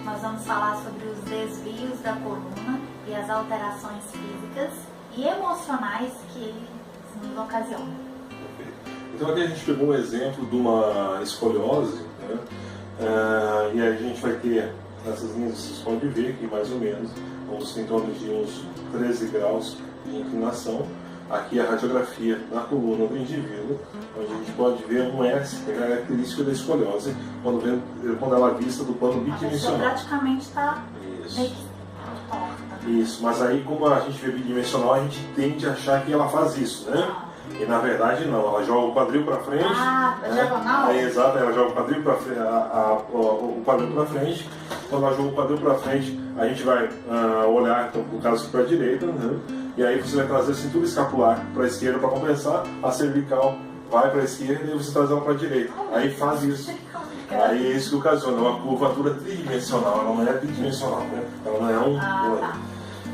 nós vamos falar sobre os desvios da coluna e as alterações físicas e emocionais que eles nos ocasionam. Então aqui a gente pegou um exemplo de uma escoliose, né? E a gente vai ter nessas linhas, vocês podem ver que mais ou menos vamos ter em torno de uns 13 graus de inclinação. Aqui a radiografia na coluna do indivíduo, onde a gente pode ver um S, que é a característica da escoliose, quando ela é vista do plano bidimensional. A pessoa praticamente está meio que torta. Isso, mas aí como a gente vê bidimensional, a gente tende a achar que ela faz isso, né? E na verdade não, ela joga o quadril para frente. Diagonal? Exato, ela joga o quadril para frente, o quadril para frente. Quando ela joga o quadril para frente, a gente vai olhar, então, no caso para a direita, né? E aí você vai trazer a cintura escapular para a esquerda para compensar, a cervical vai para a esquerda e você traz ela para a direita. Aí faz isso. Aí é isso que ocasiona uma curvatura tridimensional, ela não é bidimensional, né? Ela não é Tá.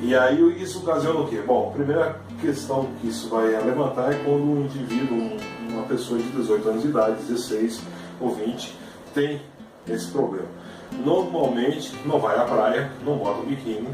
E aí isso ocasiona o quê? Bom, a primeira questão que isso vai levantar é quando um indivíduo, uma pessoa de 18 anos de idade, 16 ou 20, tem esse problema. Normalmente não vai à praia, não bota o biquíni,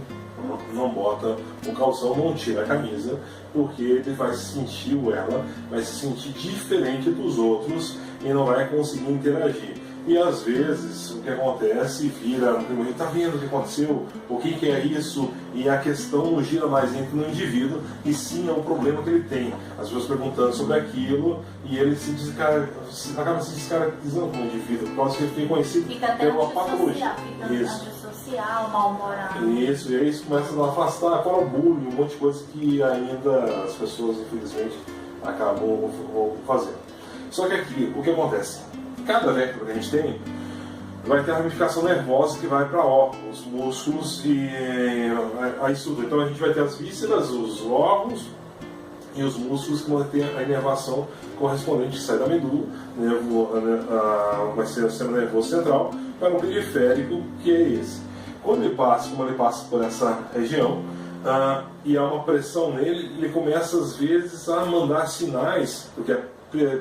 não bota o calção, não tira a camisa, porque ele vai se sentir, ou ela vai se sentir diferente dos outros e não vai conseguir interagir. E às vezes o que acontece vira, tá vendo o que aconteceu? O que é isso? E a questão não gira mais entre no indivíduo, e sim é um problema que ele tem. As pessoas perguntando sobre aquilo e ele acaba se descaracterizando como indivíduo, por causa que ele tem conhecido pela patologia. Antissocial, mal-humorado. Isso, e aí isso começa a afastar, fora o bullying, um monte de coisa que ainda as pessoas, infelizmente, acabam fazendo. Só que aqui, o que acontece? Cada vértebra que a gente tem vai ter a ramificação nervosa que vai para órgãos, músculos e a estrutura. Então a gente vai ter as vísceras, os órgãos e os músculos que vão ter a inervação correspondente que sai da medula, vai ser o sistema nervoso central, para o periférico, que é esse. Como ele passa por essa região e há uma pressão nele, ele começa às vezes a mandar sinais, porque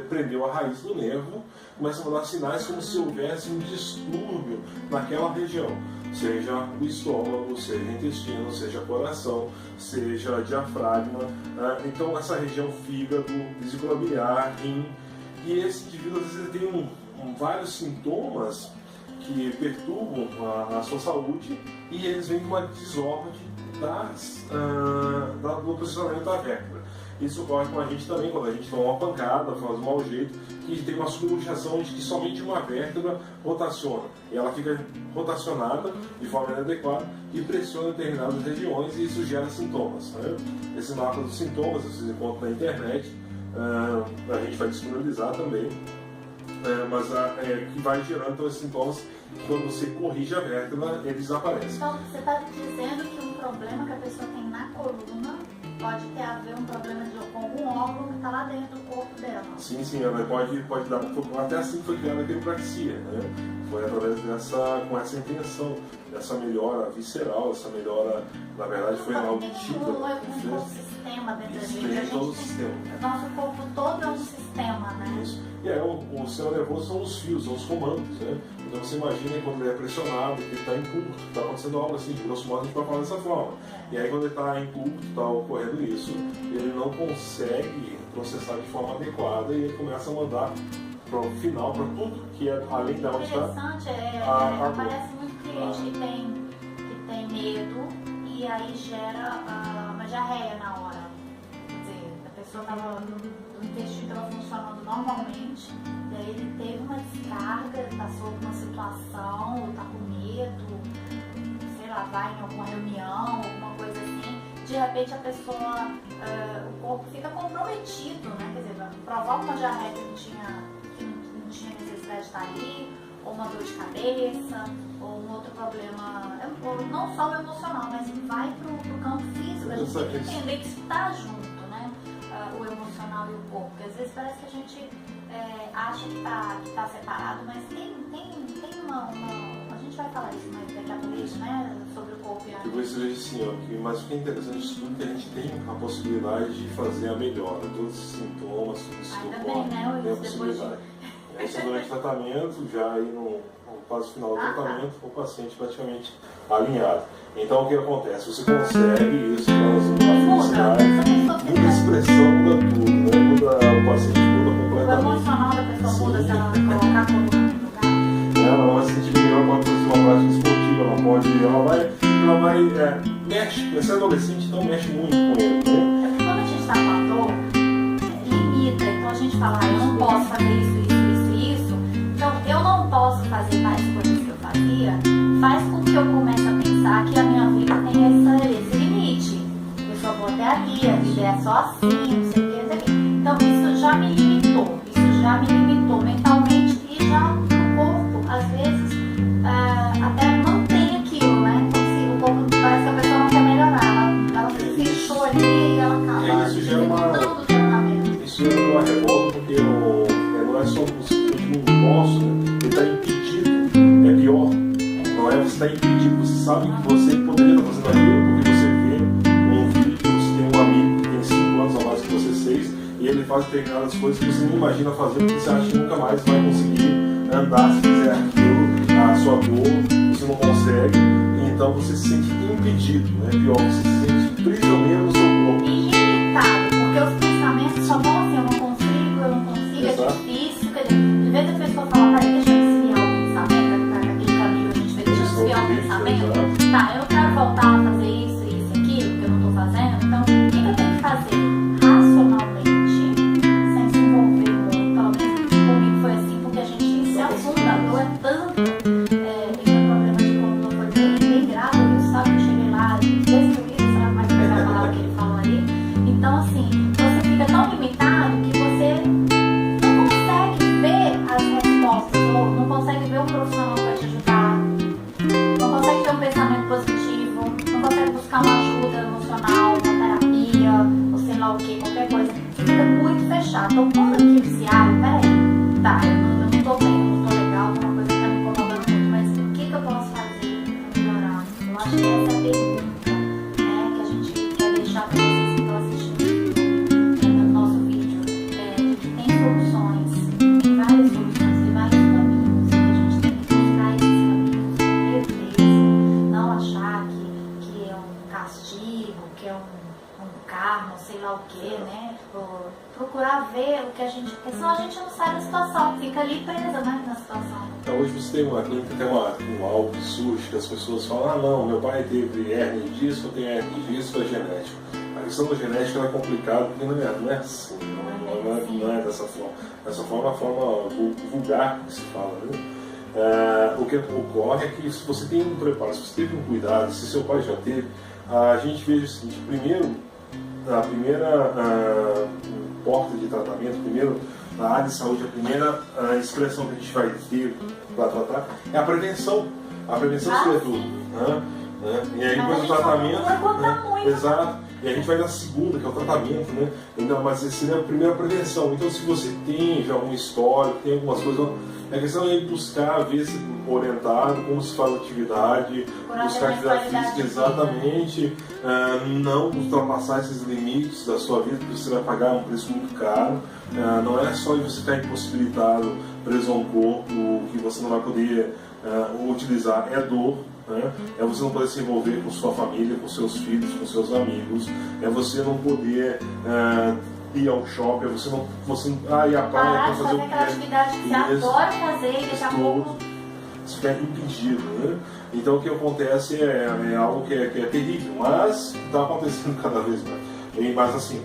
prendeu a raiz do nervo, começa a mandar sinais como se houvesse um distúrbio naquela região, seja o estômago, seja o intestino, seja coração, seja diafragma, então essa região fígado, vesícula biliar, rim, e esse indivíduo às vezes tem vários sintomas que perturbam a sua saúde e eles vêm com uma desordem do posicionamento da vértebra. Isso ocorre com a gente também quando a gente toma uma pancada, faz um mau jeito, que tem uma subluxação de que somente uma vértebra rotaciona. E ela fica rotacionada de forma inadequada e pressiona determinadas regiões e isso gera sintomas. Né? Esse mapa dos sintomas vocês encontram na internet, a gente vai disponibilizar também, mas que vai gerando então, esses sintomas que quando você corrige a vértebra, eles desaparecem. Então você está dizendo que um problema que a pessoa tem na coluna pode ter a ver um problema com algum órgão que está lá dentro do corpo dela. Sim, ela pode dar. Até assim foi criada a quiropraxia, né? Foi através com essa intenção, dessa melhora visceral, essa melhora, na verdade, foi na auditiva. Tem um sistema dentro da gente. Tem todo o sistema. Nosso corpo todo é um sistema, né? Isso. E aí o sistema nervoso são os fios, são os comandos, né? Então você imagina quando ele é pressionado, que ele está em curto, está acontecendo algo assim, de grosso modo a gente vai falar dessa forma. E aí quando ele está em curto, está ocorrendo isso, ele não consegue processar de forma adequada e ele começa a mandar para o final, para tudo que é além da onde está. Interessante, aparece muito cliente que tem medo e aí gera uma diarreia na hora. Quer dizer, a pessoa o intestino estava funcionando normalmente, e aí ele teve uma descarga, ele passou por uma situação, ou está com medo, sei lá, vai em alguma reunião, alguma coisa assim, de repente a pessoa, o corpo fica comprometido, né? Quer dizer, provoca uma diarreia que não tinha necessidade de estar ali, ou uma dor de cabeça, ou um outro problema, não só o emocional, mas vai para o campo físico, a gente tem que entender que isso está junto, né? O emocional e o corpo, porque às vezes parece que a gente acha que está separado, mas tem uma... A gente vai falar isso mais daqui a pouco, né? Sobre o corpo e a... Eu vou dizer assim, mas o que é interessante disso tudo é que a gente tem a possibilidade de fazer a melhora, todos esses sintomas, tudo isso ainda que bem, ocorre, né? tem a possibilidade. Aí você durante o tratamento, já aí no fase final do tratamento, o paciente praticamente alinhado. Então o que acontece? Você consegue isso, a felicidade, muda a expressão, muda tudo, né? Muda o paciente, muda completamente. O emocional da pessoa muda se ela vai colocar a coluna no lugar. Ela vai se sentir melhor quando fazer uma prática esportiva, ela vai mexe, esse adolescente então mexe muito com ele, né? É porque quando a gente está com a dor, limita, então a gente fala, eu não posso fazer isso, então eu não posso fazer mais coisas que eu fazia, faz com que eu comece a pensar que a minha vida tem esse limite. Eu só vou até ali, a vida é só assim, não sei o que, não sei o que. Então isso já me limitou mentalmente e já no corpo, às vezes, até mantém aquilo, né? Então, assim, o corpo parece que a pessoa não quer melhorar, ela se fechou ali e ela acaba limitando o tratamento. Isso é uma revolta porque não é só o que eu posso, né? Ele está impedido, é pior. Não é você está impedido, você sabe que você poderia estar fazendo aquilo porque você vê um vídeo, você tem um amigo que tem 5 anos a mais que você, 6, e ele faz determinadas coisas que você não imagina fazer porque você acha que nunca mais vai conseguir andar se fizer aquilo, a sua dor, você não consegue, então você se sente impedido, né? Pior, você se sente prisioneiro do seu corpo. E limitado, porque os pensamentos só vão assim, eu não consigo, Exato. é difícil, quer dizer, de vez a pessoa fala, peraí, deixa eu desviar o pensamento, aquele caminho que a gente fez, deixa eu desviar o pensamento, tá, eu quero voltar a fazer isso, aquilo, que eu não tô fazendo, então, o que eu tenho que fazer? Racionalmente, sem se envolver muito, pelo menos comigo foi assim, porque a gente se afunda, a dor é tanto, tem um problema de coluna, foi bem grave, eu sabe que eu cheguei lá, destruído, sabe como é que foi a palavra que ele falou ali? Então, assim, você fica tão limitado que você não consegue ver as respostas, ou não consegue ver um profissional que vai te ajudar, não consegue ter um pensamento positivo, não consegue buscar uma ajuda emocional, uma terapia, ou sei lá o que, qualquer coisa. Você fica muito fechado. Então, quando aquilo se abre, peraí, tá, eu não tô bem, eu não tô legal, alguma coisa que tá me incomodando muito, mas o que eu posso fazer pra melhorar? Eu acho que essa é a pergunta, né, que a gente quer deixar pra vocês que estão assistindo no nosso vídeo. De que tem soluções, tem várias soluções, tem vários caminhos, e a gente tem que buscar esses caminhos com leveza, não achar que é um castigo, que é um karma, sei lá o que, né? Procurar ver o que a gente. Porque senão a gente não sai da situação, fica ali presa, né, na situação. Então, hoje você tem uma clínica, tem algo que surge, que as pessoas falam, não, meu pai teve hérnia disso, eu tenho hérnia disso, é genético. A questão da genética é complicada, porque não é assim, não é dessa forma. Dessa forma, a forma vulgar que se fala, né? O que ocorre é que se você tem um preparo, se você teve um cuidado, se seu pai já teve, a gente vê o seguinte, a primeira porta de tratamento, na área de saúde, a primeira expressão que a gente vai ter para tratar é a prevenção. A prevenção seria tudo. Né? E aí depois o tratamento. Exato. E a gente vai na segunda, que é o tratamento, né? Então, mas essa seria a primeira prevenção. Então, se você tem já um histórico, tem algumas coisas, a questão é buscar, ver se orientado, como se faz a atividade, buscar atividade física exatamente, não ultrapassar esses limites da sua vida, porque você vai pagar um preço muito caro. Não é só você ficar impossibilitado, preso a um corpo que você não vai poder utilizar, é dor. É você não poder se envolver com sua família, com seus filhos, com seus amigos, é você não poder ir ao shopping, é você não ir à praia para fazer aquela atividade que você adora fazer e daqui a pouco você fica impedido, né? Então o que acontece é algo que é terrível, mas está acontecendo cada vez mais. Mas assim,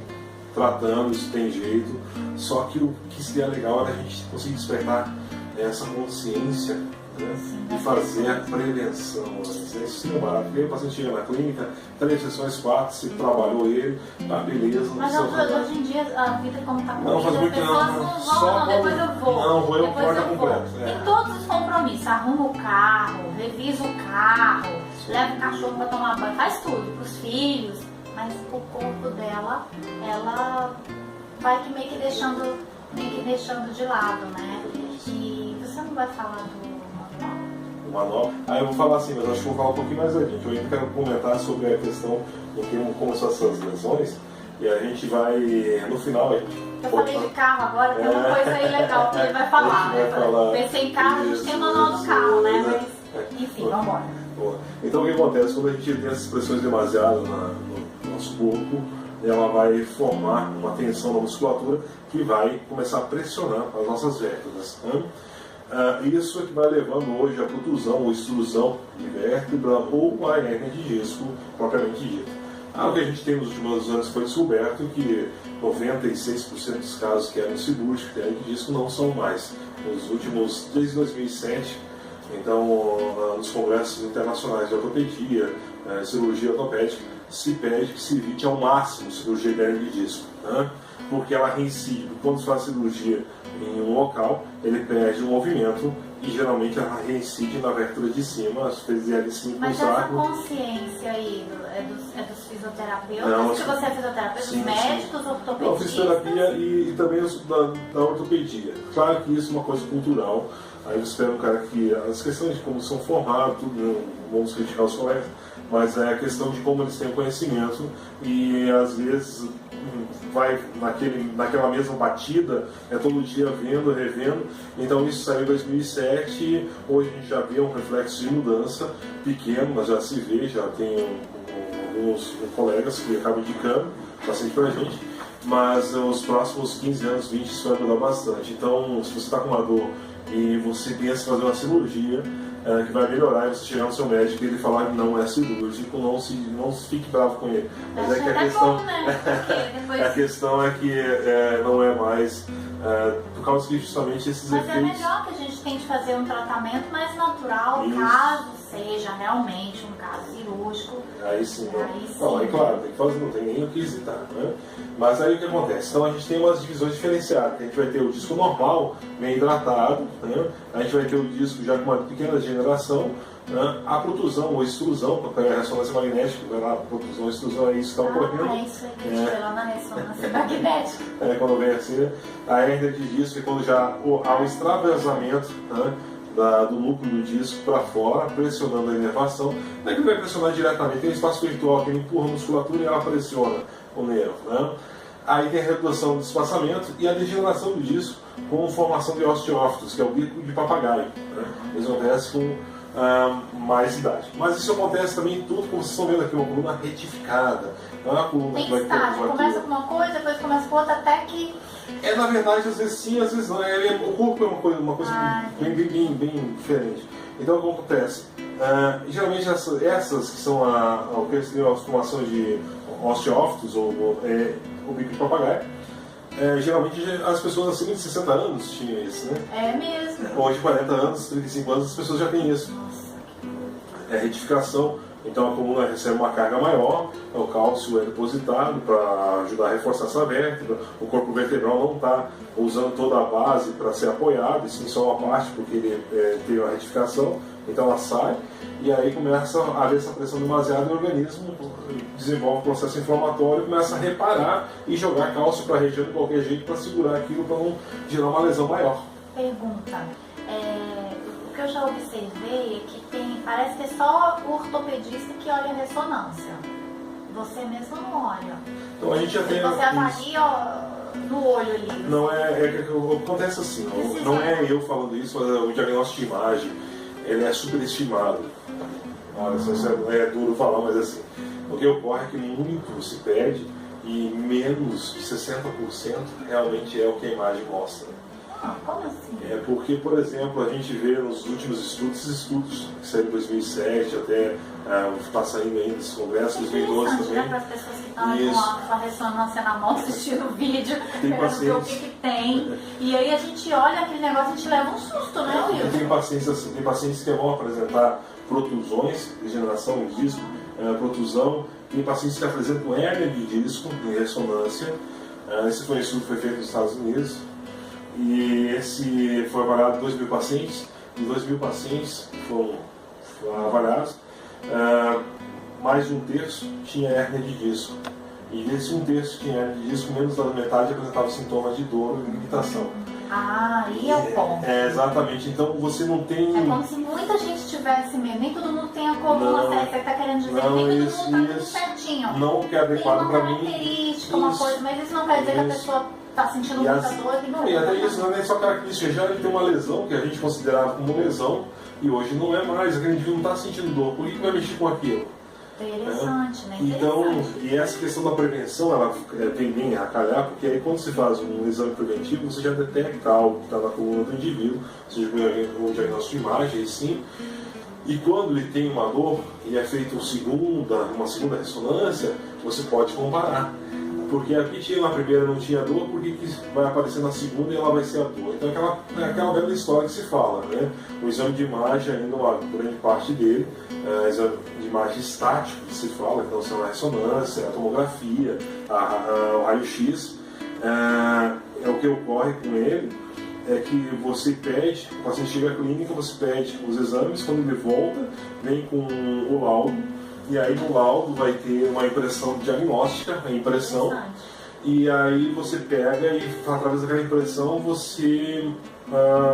tratando, isso tem jeito, só que o que seria legal era a gente conseguir despertar essa consciência, né? E fazer a prevenção. Isso não é barato. Porque o paciente chega na clínica, 3 sessões, 4, se trabalhou ele, tá beleza. Mas hoje em dia a vida como está corrida, as pessoas não vão, depois eu vou. Não, eu depois eu vou. Tem todos os compromissos, arruma o carro, revisa o carro, leva o cachorro para tomar banho, faz tudo, para os filhos, mas o corpo dela, ela vai que meio que deixando de lado, né? E você não vai falar do manual. Aí eu vou falar assim, mas acho que vou falar um pouquinho mais adiante. Eu ainda quero comentar sobre a questão de como começou essas lesões. E a gente vai, no final, a gente... Eu falei de carro agora, tem uma coisa aí legal que ele vai falar, né? Pensei em carro, a gente tem o manual do carro, né? Mas, enfim, vamos embora. Então o que acontece? Quando a gente tem essas pressões demasiadas no nosso corpo, ela vai formar uma tensão na musculatura que vai começar a pressionar as nossas vértebras. Né? Isso é que vai levando hoje à protusão ou extrusão de vértebra ou a hérnia de disco propriamente dita. O que a gente tem nos últimos anos foi descoberto que 96% dos casos que eram cirúrgicos de hérnia de disco não são mais. Nos últimos, desde 2007, então, nos congressos internacionais de ortopedia, cirurgia ortopédica, se pede que se evite ao máximo cirurgia de hérnia de disco, né? Porque ela reincide. Quando se faz cirurgia em um local, ele perde o movimento e geralmente ela reincide na vértebra de cima, às vezes é ali 5 Mas essa consciência aí é dos fisioterapeutas? Não, que você é fisioterapeuta? Dos médicos, ortopedistas? Não, fisioterapia e também da ortopedia. Claro que isso é uma coisa cultural. Aí eu espero um cara que... As questões de como são formados, tudo, não vamos criticar os colegas, mas é a questão de como eles têm o conhecimento e às vezes vai naquela mesma batida, todo dia vendo, revendo. Então isso saiu em 2007, hoje a gente já vê um reflexo de mudança pequeno, mas já se vê, já tem alguns colegas que acabam indicando bastante pra gente, mas os próximos 15 anos, 20, isso vai mudar bastante. Então, se você está com uma dor e você pensa em fazer uma cirurgia que vai melhorar, e você chegar no seu médico e ele falar que não é cirúrgico, não fique bravo com ele. Mas é que a questão, bom, né? Depois... a questão é que não é mais por causa que justamente esses Mas efeitos... é melhor que a gente tente fazer um tratamento mais natural, caso seja realmente um caso cirúrgico. Aí sim, não, é claro, tem que fazer, não tem nem o que hesitar, né? Mas aí o que acontece? Então a gente tem umas divisões diferenciadas. A gente vai ter o disco normal, bem hidratado, né? A gente vai ter o disco já com uma pequena degeneração, né? A protusão ou extrusão, porque a ressonância magnética, vai lá, protusão ou extrusão, é isso que está ocorrendo. É isso aí que a gente vê lá na ressonância magnética. Quando vem assim, a hérnia de disco é quando já há o extravasamento, né? Do núcleo do disco para fora, pressionando a inervação. Não é que vai pressionar diretamente, tem um espaço virtual que ele empurra a musculatura e ela pressiona o nervo. Né? Aí tem a redução do espaçamento e a degeneração do disco com formação de osteófitos, que é o bico de papagaio. Né? Isso acontece com mais idade. Mas isso acontece também em tudo, como vocês estão vendo aqui, uma coluna retificada. Não é uma coluna tem estágio, começa com uma coisa, depois começa com outra, até que... na verdade, às vezes sim, às vezes não. O corpo é uma coisa bem diferente. Então, o que acontece? Geralmente, essas que são o que eles têm a formação de osteófitos, ou o bico de papagaio, geralmente as pessoas acima de 60 anos tinham isso, né? É mesmo. Hoje, 40 anos, 35 anos, as pessoas já têm isso. É retificação. Então a coluna recebe uma carga maior, o cálcio é depositado para ajudar a reforçar essa vértebra, o corpo vertebral não está usando toda a base para ser apoiado, e sim só uma parte, porque ele tem uma retificação, então ela sai, e aí começa a haver essa pressão demasiada no organismo, desenvolve um processo inflamatório, começa a reparar e jogar cálcio para a região de qualquer jeito para segurar aquilo, para não gerar uma lesão maior. Pergunta. O que eu já observei é que parece que é só o ortopedista que olha a ressonância. Você mesmo não olha. Então a gente já tem... Você avalia no olho ali. Não acontece assim, não é eu falando isso, mas o diagnóstico de imagem, ele é superestimado. Olha, isso é duro falar, mas assim, o que ocorre é que muito se perde e menos de 60% realmente é o que a imagem mostra. Como assim? Porque, por exemplo, a gente vê nos últimos estudos que saíram em 2007 até está saindo ainda nesse congresso, 2012 também. Para as pessoas que estão aí com a ressonância na mão assistindo o vídeo, querendo ver o que tem. E aí a gente olha aquele negócio e a gente leva um susto, né, Will? Tem pacientes assim, tem pacientes que vão apresentar protusões, degeneração de disco, protusão, tem pacientes que apresentam hérnia de disco em ressonância. Esse foi um estudo que foi feito nos Estados Unidos. E esse foi avaliado 2.000 pacientes, e 2.000 pacientes foram avaliados, mais de um terço tinha hérnia de disco. E desse um terço que tinha hérnia de disco, menos da metade apresentava sintomas de dor e limitação. Aí é o ponto. Exatamente, então você não tem... É como se muita gente tivesse mesmo, nem todo mundo tem a coluna certa, você está querendo dizer que nem todo mundo está tudo certinho. sentindo. não que é adequado para mim. Tem uma característica, uma coisa, mas isso não quer dizer que a pessoa está sentindo muita dor. Não, e até isso não é só característica, já ele tem uma lesão que a gente considerava como lesão e hoje não é mais, aquele indivíduo não está sentindo dor, por que vai mexer com aquilo? Interessante, né? Então, e essa questão da prevenção, ela tem bem a calhar, porque aí quando se faz um exame preventivo, você já detecta algo que está na coluna do indivíduo, seja um diagnóstico de imagem, aí sim. E quando ele tem uma dor e é feita uma segunda ressonância, você pode comparar. Porque aqui tinha na primeira não tinha dor, por que vai aparecer na segunda e ela vai ser a dor? Então é aquela velha história que se fala, né? O exame de imagem, ainda uma grande parte dele, é exame de imagem estático que se fala, então são a ressonância, a tomografia, o raio-x. É o que ocorre com ele, é que você pede, o paciente chega à clínica, você pede os exames, quando ele volta, vem com o laudo, e aí no laudo vai ter uma impressão diagnóstica, a impressão, e aí você pega e através daquela impressão você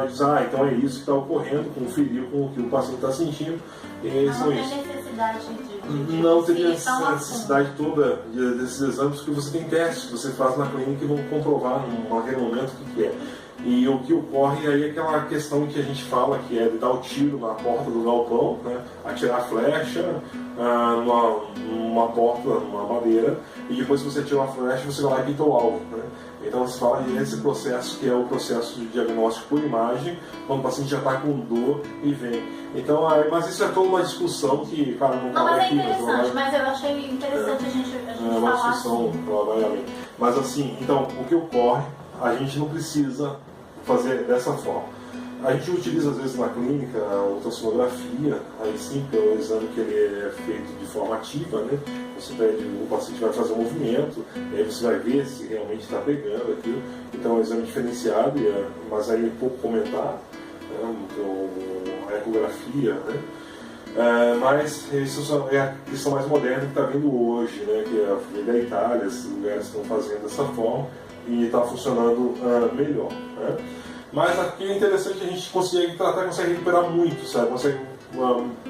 diz, então é isso que está ocorrendo, conferir com o que o paciente está sentindo. Não tem necessidade de não teria essa necessidade toda desses exames, porque você tem testes que você faz na clínica e vão comprovar naquele momento o que é. E o que ocorre aí é aquela questão que a gente fala, que é de dar o tiro na porta do galpão, né? Atirar a flecha numa porta, numa madeira, e depois que você atira a flecha, você vai lá e pinta o alvo. Né? Então você fala desse processo, que é o processo de diagnóstico por imagem, quando o paciente já está com dor e vem. Então, mas isso é toda uma discussão que, cara, não cabe aqui. Mas é interessante, mas eu achei interessante a gente falar uma discussão, provavelmente. Mas assim, então, o que ocorre, a gente não precisa fazer dessa forma. A gente utiliza às vezes na clínica a ultrassonografia, aí sim, que é o exame que ele é feito de forma ativa, né? Você pede, o paciente vai fazer um movimento, aí você vai ver se realmente está pegando aquilo. Então é um exame diferenciado, mas aí é pouco comentado, né? Então, a ecografia, né? Mas isso é a questão mais moderna que está vindo hoje, né? Que é da Itália, esses lugares estão fazendo dessa forma e está funcionando melhor. Né? Mas aqui é interessante que a gente consegue tratar, consegue recuperar muito, sabe? Consegue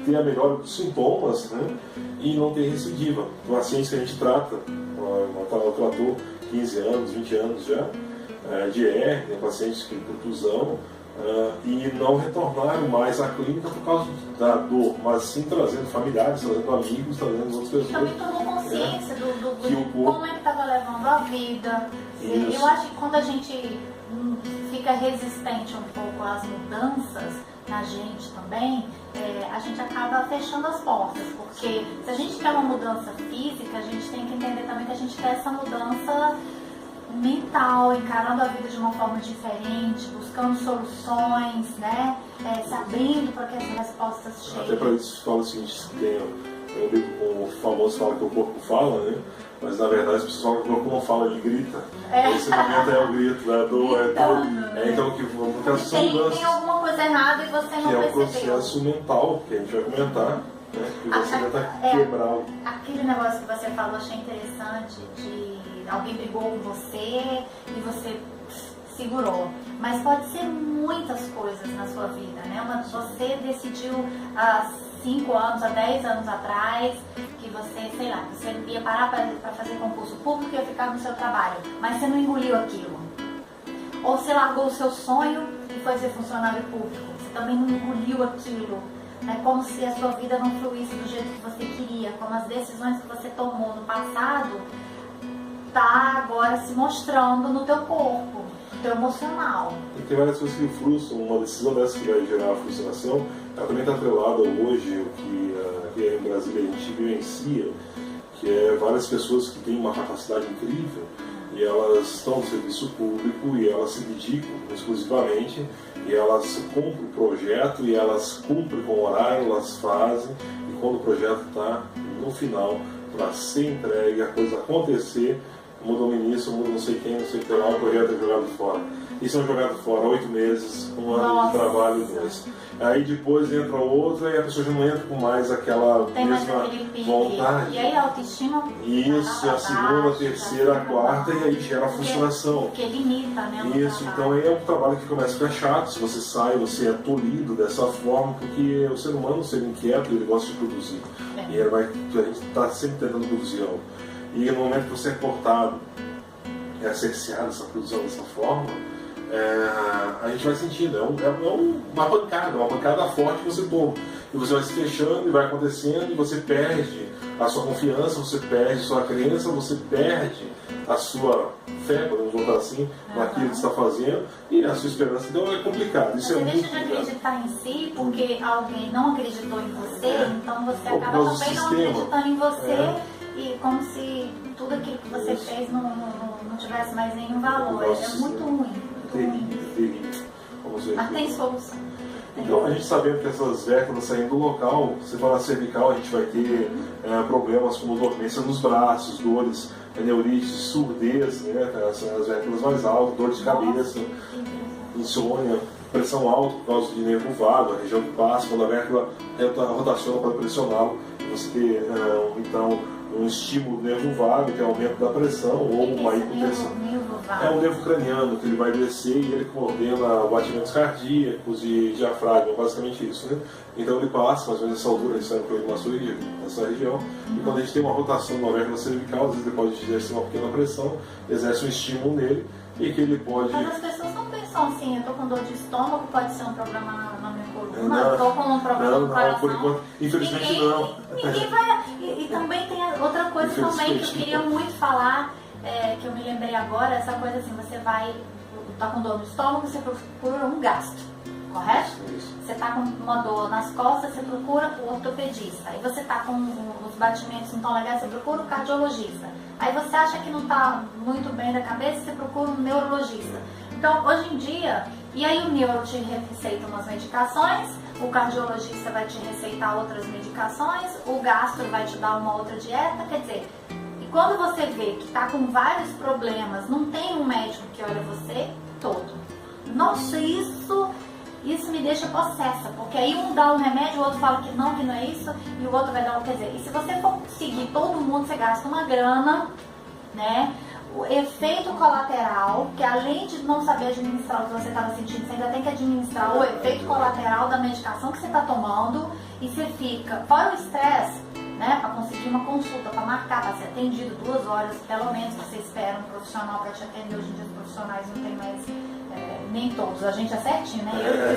ter a melhora dos sintomas, né? E não ter recidiva. Pacientes que a gente trata, tratou 15 anos, 20 anos já, de hérnia, pacientes com contusão, e não retornaram mais à clínica por causa da dor, mas sim trazendo familiares, trazendo amigos, trazendo outras pessoas. Também tomou consciência do como é que estava levando a vida. Isso. Eu acho que quando a gente fica resistente um pouco às mudanças na gente também, a gente acaba fechando as portas, porque se a gente quer uma mudança física, a gente tem que entender também que a gente quer essa mudança mental, encarando a vida de uma forma diferente, buscando soluções, né? Se abrindo para que essas respostas cheguem. Até para isso fala o seguinte, tem um livro com o famoso fala que o corpo fala, né? Mas na verdade as pessoas falam que o corpo não fala, ele grita. Esse momento é o grito, né? Então porque são mudanças. Tem alguma coisa errada e você não percebeu. Que é o processo mental, que a gente vai comentar, né? Que você tenta quebrar. Aquele negócio que você falou, achei interessante, de alguém brigou com você e você segurou. Mas pode ser muitas coisas na sua vida, né? Você decidiu há 5 anos, há 10 anos atrás, que você, sei lá, que você ia parar para fazer concurso público e ia ficar no seu trabalho, mas você não engoliu aquilo. Ou você largou o seu sonho e foi ser funcionário público, você também não engoliu aquilo. É como se a sua vida não fluísse do jeito que você queria, como as decisões que você tomou no passado tá agora se mostrando no teu corpo, no teu emocional. E tem várias coisas que frustram, uma decisão dessa que vai gerar a frustração, ela também está atrelada hoje, o que em Brasília a gente vivencia, que é várias pessoas que têm uma capacidade incrível e elas estão no serviço público e elas se dedicam exclusivamente e elas cumprem o projeto e elas cumprem com o horário, elas fazem, e quando o projeto está no final para ser entregue, a coisa acontecer, muda o ministro, muda não sei quem, não sei o que lá, o projeto é jogado fora. E são jogados fora 8 meses, 1 ano de trabalho, 2. Aí depois entra outra e a pessoa já não entra com mais aquela mesma vontade. E aí a autoestima... Isso, a segunda, a terceira, a quarta, e aí gera a frustração. Porque limita, né? Isso, então aí é um trabalho que começa a ficar chato, se você sai, você é tolhido dessa forma, porque o ser humano, ser inquieto, ele gosta de produzir. E a gente está sempre tentando produzir algo. E no momento que você é cortado, é cerceado essa produção dessa forma, a gente vai sentindo, uma pancada forte que você toma. E você vai se fechando e vai acontecendo e você perde a sua confiança, você perde a sua crença, você perde a sua fé, podemos botar assim, naquilo que você está fazendo e a sua esperança. Então é complicado. Isso você é deixa muito de complicado. acreditar em si porque alguém não acreditou em você, então você acaba causa do também não sistema. acreditando em você e como se tudo aquilo que você fez não tivesse mais nenhum valor. É muito ruim. Terrível. Vamos ver Mas aqui. tem solução. Então, a gente sabendo que essas vértebras saindo do local, se for na cervical, a gente vai ter problemas como dormência nos braços, dores, neurite, surdez, né, as vértebras mais altas, dor de cabeça, insônia, pressão alta por causa de nervo vago, a região que passa, quando a vértebra rotaciona para pressioná-lo, você ter, então, um estímulo do nervo vago, que é aumento da pressão, ou uma hipotensão. É um nervo craniano que ele vai descer e ele coordena batimentos cardíacos e diafragma, basicamente isso, né? Então ele passa mais ou menos essa altura, ele sai no problema nessa região, e quando a gente tem uma rotação na vértebra cervical, às vezes ele pode exercer uma pequena pressão, exerce um estímulo nele, e que ele pode... Mas as pessoas não pensam assim, eu tô com dor de estômago, pode ser um problema na minha coluna, eu tô com um problema no coração. Por enquanto, infelizmente não. Ninguém vai... E também tem outra coisa também que eu queria muito falar, que eu me lembrei agora, essa coisa assim, você vai, tá com dor no estômago, você procura um gastro, correto? Isso. Você tá com uma dor nas costas, você procura o ortopedista. Aí você tá com os batimentos não tão legais, você procura o cardiologista. Aí você acha que não tá muito bem da cabeça, você procura um neurologista. Então, hoje em dia, e aí o neuro te receita umas medicações, o cardiologista vai te receitar outras medicações, o gastro vai te dar uma outra dieta, quer dizer... E quando você vê que está com vários problemas, não tem um médico que olha você todo. Nossa, isso me deixa possessa, porque aí um dá um remédio, o outro fala que não é isso, e o outro vai dar o... Quer dizer, e se você for seguir todo mundo, você gasta uma grana, né? O efeito colateral, que além de não saber administrar o que você estava sentindo, você ainda tem que administrar o efeito colateral da medicação que você está tomando, e você fica, fora o estresse, né, para conseguir uma consulta, para marcar, para ser atendido 2 horas, pelo menos você espera um profissional para te atender. Hoje em dia os profissionais não tem mais, nem todos, a gente é certinho, né?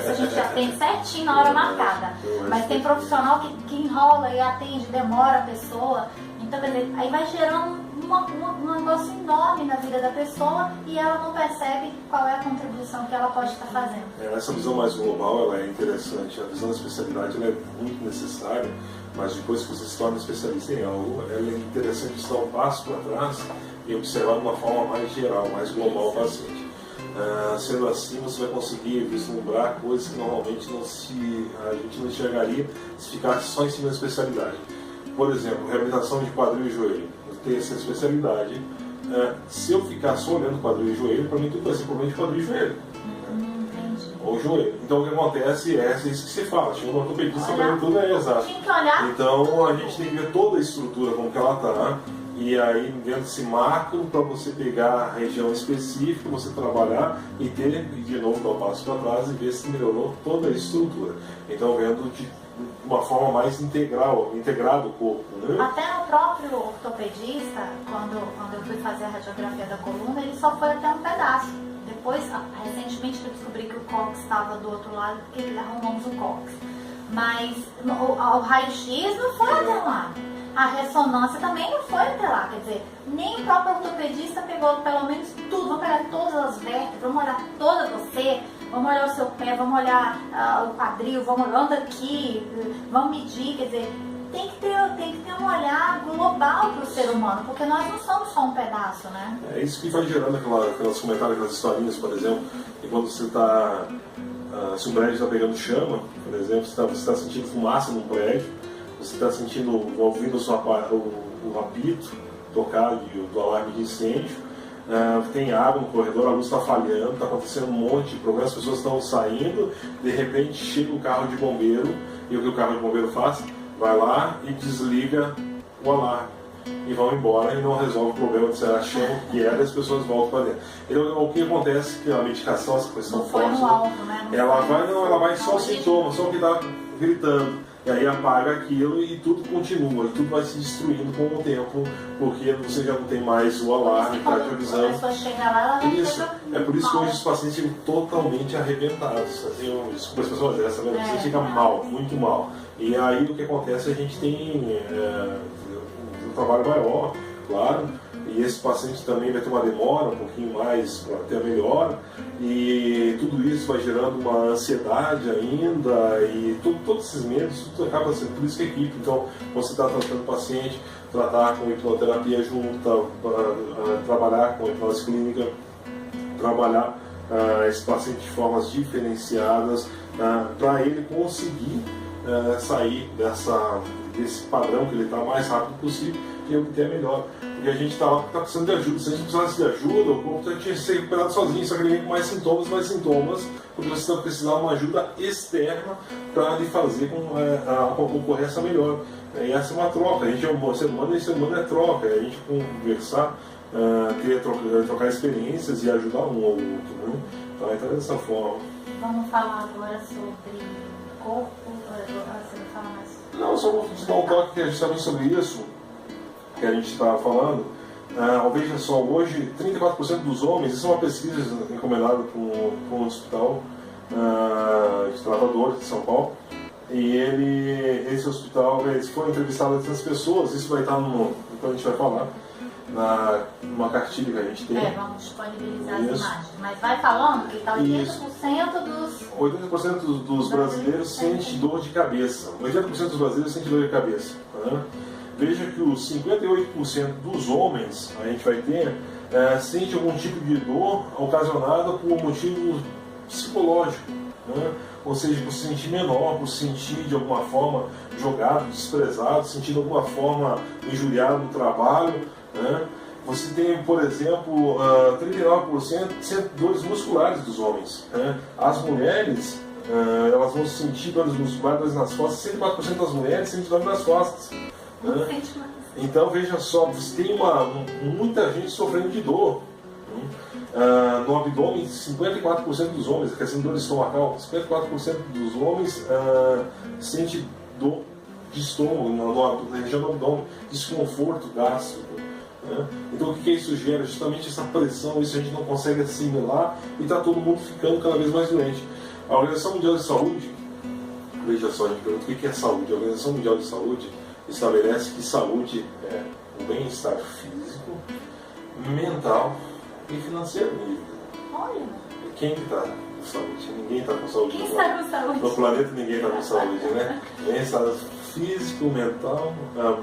A gente já tem certinho na hora marcada, mas tem profissional que enrola e atende, demora a pessoa, então quer dizer, aí vai gerando um negócio enorme na vida da pessoa e ela não percebe qual é a contribuição que ela pode estar fazendo. Essa visão mais global ela é interessante, a visão da especialidade ela é muito necessária, mas depois que você se torna especialista em algo, ela é interessante dar um passo para trás e observar de uma forma mais geral, mais global o paciente. Sendo assim, você vai conseguir vislumbrar coisas que normalmente a gente não enxergaria se ficasse só em cima da especialidade. Por exemplo, reabilitação de quadril e joelho. Eu tenho essa especialidade. Se eu ficar só olhando quadril e joelho, para mim tudo vai ser problema de quadril e joelho. Ou joelho. Então o que acontece é isso que você fala. Chega um ortopedista para tudo é exato. Então a gente tem que ver toda a estrutura como que ela está. E aí dentro desse macro para você pegar a região específica, você trabalhar e ter, de novo, dar um passo para trás e ver se melhorou toda a estrutura. Então vendo de uma forma mais integrado o corpo, né? Até no próprio ortopedista, quando eu fui fazer a radiografia da coluna, ele só foi até um pedaço. Depois, recentemente eu descobri que o cóccix estava do outro lado, porque arrumamos o cóccix. Mas o raio-x não foi até lá. A ressonância também não foi até lá. Quer dizer, nem o próprio ortopedista pegou pelo menos tudo. Vamos pegar todas as vértebras, vamos olhar toda você, vamos olhar o seu pé, vamos olhar o quadril, vamos olhar onde aqui, vamos medir, quer dizer, tem que ter um olhar global para o ser humano, porque nós não somos só um pedaço, né? É isso que vai gerando aquelas comentários, aquelas historinhas, por exemplo, que quando você está, se um prédio está pegando chama, por exemplo, você está sentindo fumaça num prédio, você está ouvindo o apito tocar do alarme de incêndio, tem água no corredor, a luz está falhando, está acontecendo um monte de problemas, as pessoas estão saindo, de repente chega o carro de bombeiro, e o que o carro de bombeiro faz? Vai lá e desliga o alarme. E vão embora e não resolve o problema que você achou que era, e as pessoas voltam para dentro. Então, o que acontece é que a medicação, essa questão forte, alvo, né? ela vai só os sintomas, só o que está gritando. E aí apaga aquilo e tudo continua, e tudo vai se destruindo com o tempo, porque você já não tem mais o alarme que está te avisando. A pessoa chega lá, ela Isso, chega é por isso que mal. hoje os pacientes ficam totalmente arrebentados. Assim, desculpa as pessoas, essa você fica mal, muito mal. E aí o que acontece, a gente tem um trabalho maior, claro, e esse paciente também vai ter uma demora um pouquinho mais para ter a melhora, e tudo isso vai gerando uma ansiedade ainda, e todos esses medos, tudo acaba sendo, por isso que a equipe, então você está tratando o paciente, tratar com hipnoterapia junto, trabalhar com hipnose clínica, trabalhar esse paciente de formas diferenciadas, para ele conseguir sair desse padrão que ele está o mais rápido possível e obter a melhor. Porque a gente está precisando de ajuda. Se a gente precisasse de ajuda, o corpo tinha que ser recuperado sozinho, só que ele vem com mais sintomas, porque você está precisando de uma ajuda externa para lhe fazer ocorrer essa melhor. E essa é uma troca. A gente é um ser humano, e ser humano é troca. A gente conversar, trocar experiências e ajudar um ao outro. Né? Então é dessa forma. Vamos falar agora sobre corpo. Você vai falar mais? Não, só vou te dar um toque justamente sobre isso que a gente estava falando. Veja só, hoje 34% dos homens, isso é uma pesquisa encomendada por um hospital de tratadores de São Paulo, e esse hospital, eles foram entrevistados essas pessoas, isso vai estar então a gente vai falar numa cartilha que a gente tem. Vamos disponibilizar as imagens, mas vai falando que está 80% 80% dos brasileiros sentem dor de cabeça. 80% dos brasileiros sentem dor de cabeça. Né? Veja que os 58% dos homens, a gente vai ter, sente algum tipo de dor ocasionada por um motivo psicológico. Né? Ou seja, por se sentir menor, por se sentir de alguma forma jogado, desprezado, se sentir de alguma forma injuriado no trabalho. Né? Você tem, por exemplo, 39% dores musculares dos homens. Né? As mulheres, elas vão sentir dores musculares, dores nas costas. 104% das mulheres sentem dores nas costas. Né? Então veja só, você tem muita gente sofrendo de dor. No abdômen, 54% dos homens, quer dizer, dor estomacal, 54% dos homens sente dor de estômago, na região do abdômen, desconforto gástrico. Então o que isso gera? Justamente essa pressão, isso a gente não consegue assimilar e está todo mundo ficando cada vez mais doente. A Organização Mundial de Saúde, veja só, a gente pergunta o que é saúde. A Organização Mundial de Saúde estabelece que saúde é o bem-estar físico, mental e financeiro. Olha! Quem que está com saúde? Ninguém está com saúde. Quem está com saúde? No planeta ninguém está com saúde, né? Bem-estar físico, mental,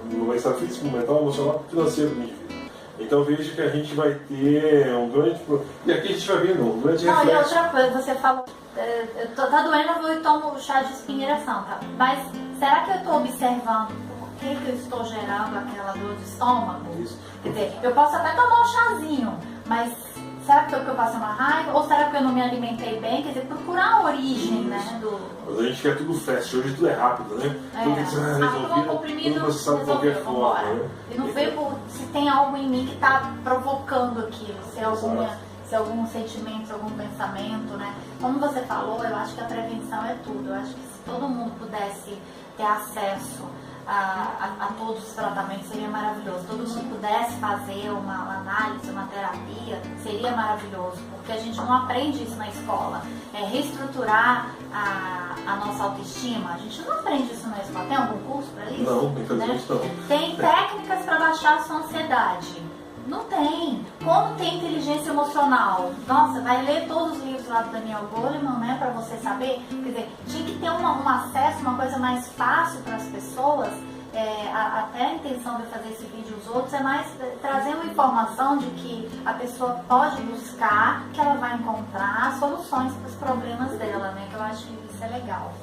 bem-estar físico, mental, emocional e financeiro do indivíduo. Então veja que a gente vai ter um grande... E aqui a gente vai vendo um grande reflexo. E outra coisa, você falou, tá doendo, eu vou e tomo chá de espinheiração, tá? Mas será que eu estou observando por que eu estou gerando aquela dor de estômago? Isso. Quer dizer, eu posso até tomar um chazinho, mas será que foi porque eu passei uma raiva? Ou será que eu não me alimentei bem? Quer dizer, procurar a origem, né? Mas a gente quer tudo fast, hoje tudo é rápido, né? Tudo tem que ser resolvido, tudo processado de qualquer forma. Né? E não vejo se tem algo em mim que está provocando aquilo, se algum sentimento, algum pensamento, né? Como você falou, eu acho que a prevenção é tudo. Eu acho que se todo mundo pudesse ter acesso a todos os tratamentos, seria maravilhoso. Todo mundo pudesse fazer uma análise, uma terapia, seria maravilhoso, porque a gente não aprende isso na escola. Reestruturar a nossa autoestima, a gente não aprende isso na escola. Tem algum curso para isso? Não, infelizmente não. Tem técnicas para baixar a sua ansiedade? Não tem. Como tem inteligência emocional? Nossa, vai ler todos os livros lá do Daniel Goleman, né, para você saber. Quer dizer, tinha que ter um acesso, uma coisa mais fácil para as pessoas. Até a intenção de eu fazer esse vídeo aos outros é mais trazer uma informação de que a pessoa pode buscar, que ela vai encontrar soluções para os problemas dela, né? Que eu acho que isso é legal.